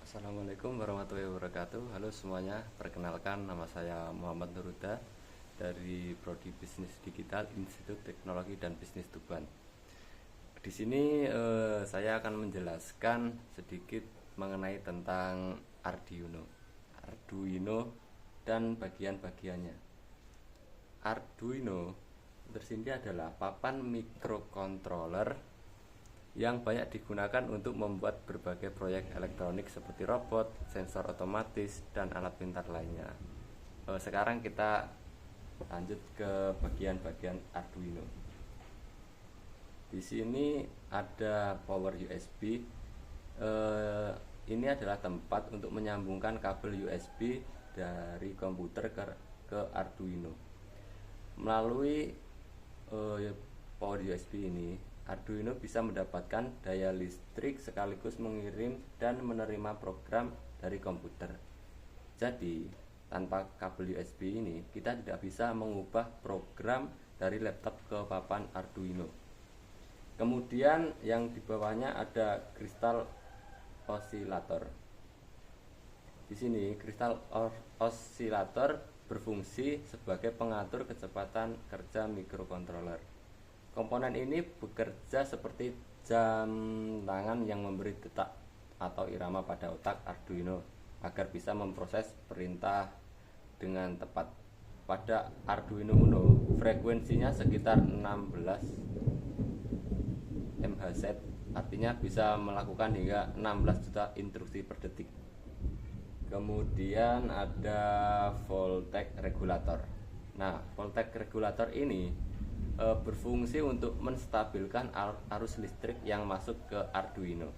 Assalamualaikum warahmatullahi wabarakatuh. Halo semuanya, perkenalkan nama saya Muhammad Nuruda dari Prodi Bisnis Digital Institut Teknologi dan Bisnis Tuban. Di sini saya akan menjelaskan sedikit mengenai tentang Arduino dan bagian-bagiannya. Arduino tersini adalah papan microcontroller yang banyak digunakan untuk membuat berbagai proyek elektronik seperti robot, sensor otomatis, dan alat pintar lainnya. Sekarang kita lanjut ke bagian-bagian Arduino. Di sini ada power USB. Ini adalah tempat untuk menyambungkan kabel USB dari komputer ke Arduino. Melalui power USB ini, Arduino bisa mendapatkan daya listrik sekaligus mengirim dan menerima program dari komputer. Jadi, tanpa kabel USB ini, kita tidak bisa mengubah program dari laptop ke papan Arduino. Kemudian yang di bawahnya ada kristal osilator. Di sini kristal osilator berfungsi sebagai pengatur kecepatan kerja mikrokontroler. Komponen ini bekerja seperti jam tangan yang memberi detak atau irama pada otak Arduino agar bisa memproses perintah dengan tepat. Pada Arduino Uno, frekuensinya sekitar 16 MHz, artinya bisa melakukan hingga 16 juta instruksi per detik. Kemudian ada voltage regulator. Nah, voltage regulator ini berfungsi untuk menstabilkan arus listrik yang masuk ke Arduino.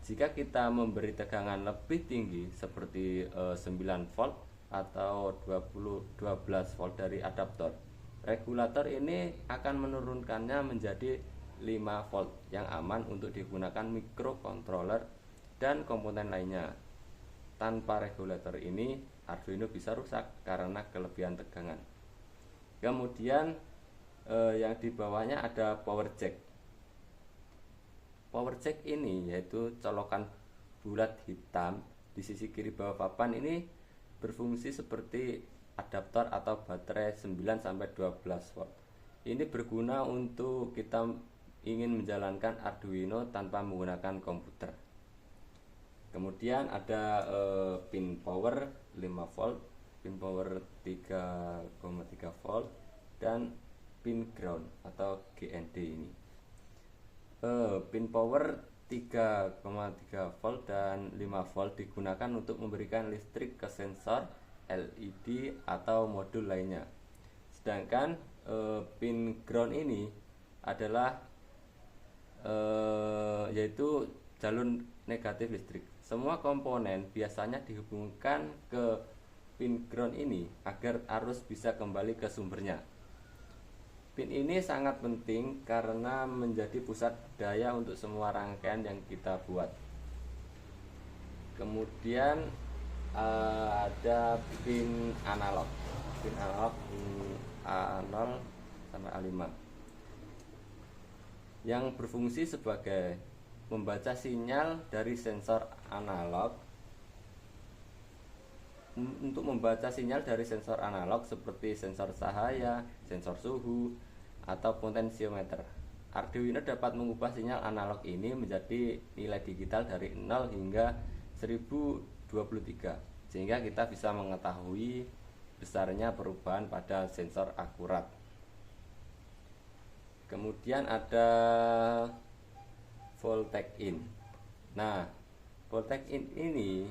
Jika kita memberi tegangan lebih tinggi seperti 9 volt atau 12 volt dari adaptor, regulator ini akan menurunkannya menjadi 5 volt yang aman untuk digunakan mikrocontroller dan komponen lainnya. Tanpa regulator ini, Arduino bisa rusak karena kelebihan tegangan. Kemudian yang di bawahnya ada power jack. Power jack ini yaitu colokan bulat hitam di sisi kiri bawah papan ini berfungsi seperti adaptor atau baterai 9 sampai 12 volt. Ini berguna untuk kita ingin menjalankan Arduino tanpa menggunakan komputer. Kemudian ada pin power 5 volt, pin power 3,3 volt, dan pin ground atau GND ini. Pin power 3,3 volt dan 5 volt digunakan untuk memberikan listrik ke sensor, LED atau modul lainnya. Sedangkan pin ground ini adalah yaitu jalur negatif listrik. Semua komponen biasanya dihubungkan ke pin ground ini agar arus bisa kembali ke sumbernya. Pin ini sangat penting karena menjadi pusat daya untuk semua rangkaian yang kita buat. Kemudian ada pin analog. Pin analog A0 sampai A5 yang berfungsi sebagai membaca sinyal dari sensor analog. Untuk membaca sinyal dari sensor analog seperti sensor cahaya, sensor suhu, atau potensiometer, Arduino dapat mengubah sinyal analog ini menjadi nilai digital dari 0 hingga 1023, sehingga kita bisa mengetahui besarnya perubahan pada sensor akurat. Kemudian ada voltage in. Nah, voltage in ini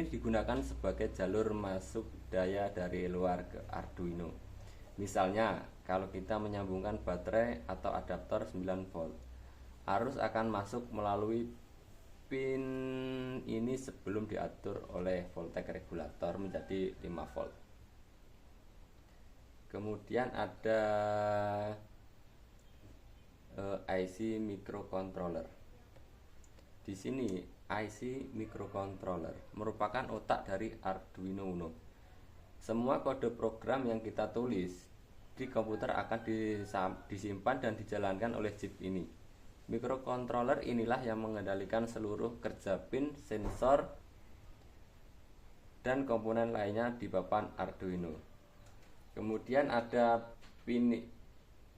digunakan sebagai jalur masuk daya dari luar ke Arduino. Misalnya, kalau kita menyambungkan baterai atau adaptor 9 volt, arus akan masuk melalui pin ini sebelum diatur oleh voltage regulator menjadi 5 volt. Kemudian ada IC microcontroller. Di sini IC microcontroller merupakan otak dari Arduino Uno. Semua kode program yang kita tulis di komputer akan disimpan dan dijalankan oleh chip ini. Mikrokontroler inilah yang mengendalikan seluruh kerja pin, sensor, dan komponen lainnya di papan Arduino. Kemudian ada pin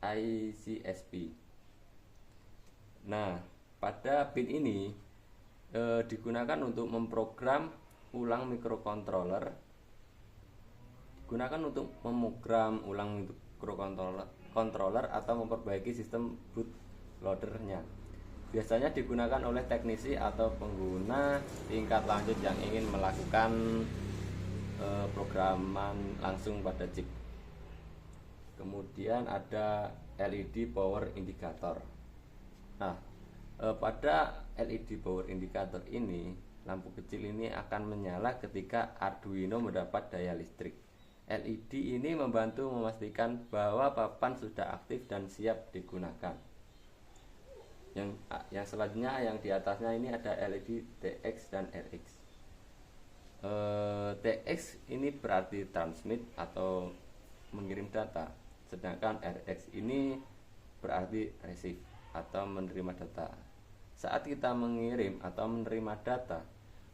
ICSP. Nah, pada pin ini digunakan untuk memprogram ulang mikrokontroler, digunakan untuk memogram ulang mikrokontroler atau memperbaiki sistem bootloadernya. Biasanya digunakan oleh teknisi atau pengguna tingkat lanjut yang ingin melakukan programan langsung pada chip. Kemudian ada LED power indicator. Nah, pada LED power indicator ini, lampu kecil ini akan menyala ketika Arduino mendapat daya listrik. LED ini membantu memastikan bahwa papan sudah aktif dan siap digunakan. Yang selanjutnya, yang di atasnya ini ada LED TX dan RX. TX ini berarti transmit atau mengirim data, sedangkan RX ini berarti receive atau menerima data. Saat kita mengirim atau menerima data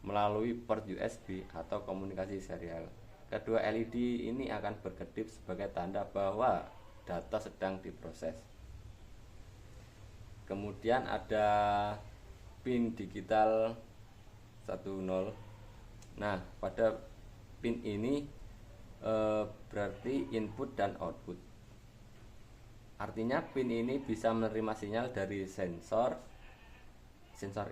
melalui port USB atau komunikasi serial, kedua LED ini akan berkedip sebagai tanda bahwa data sedang diproses. Kemudian ada pin digital 10. Nah, pada pin ini berarti input dan output. Artinya pin ini bisa menerima sinyal dari sensor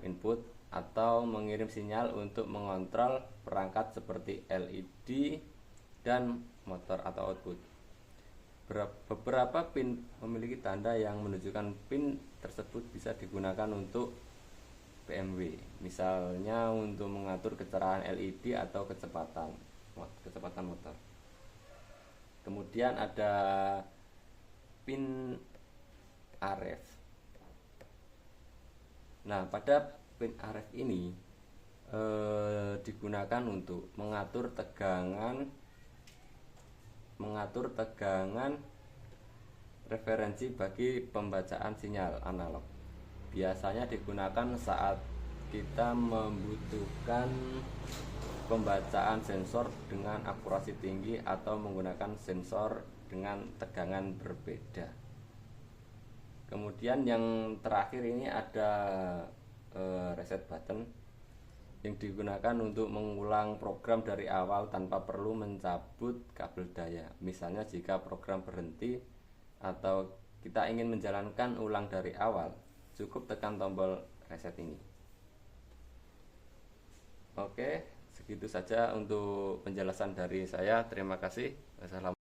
input atau mengirim sinyal untuk mengontrol perangkat seperti LED dan motor atau output. Beberapa pin memiliki tanda yang menunjukkan pin tersebut bisa digunakan untuk BMW, misalnya untuk mengatur kecerahan LED atau kecepatan motor. Kemudian ada pin RF. Nah, pada pin RF ini digunakan untuk mengatur tegangan referensi bagi pembacaan sinyal analog. Biasanya digunakan saat kita membutuhkan pembacaan sensor dengan akurasi tinggi atau menggunakan sensor dengan tegangan berbeda. Kemudian yang terakhir ini ada reset button yang digunakan untuk mengulang program dari awal tanpa perlu mencabut kabel daya. Misalnya jika program berhenti atau kita ingin menjalankan ulang dari awal, cukup tekan tombol reset ini. Oke, segitu saja untuk penjelasan dari saya. Terima kasih. Wassalamualaikum.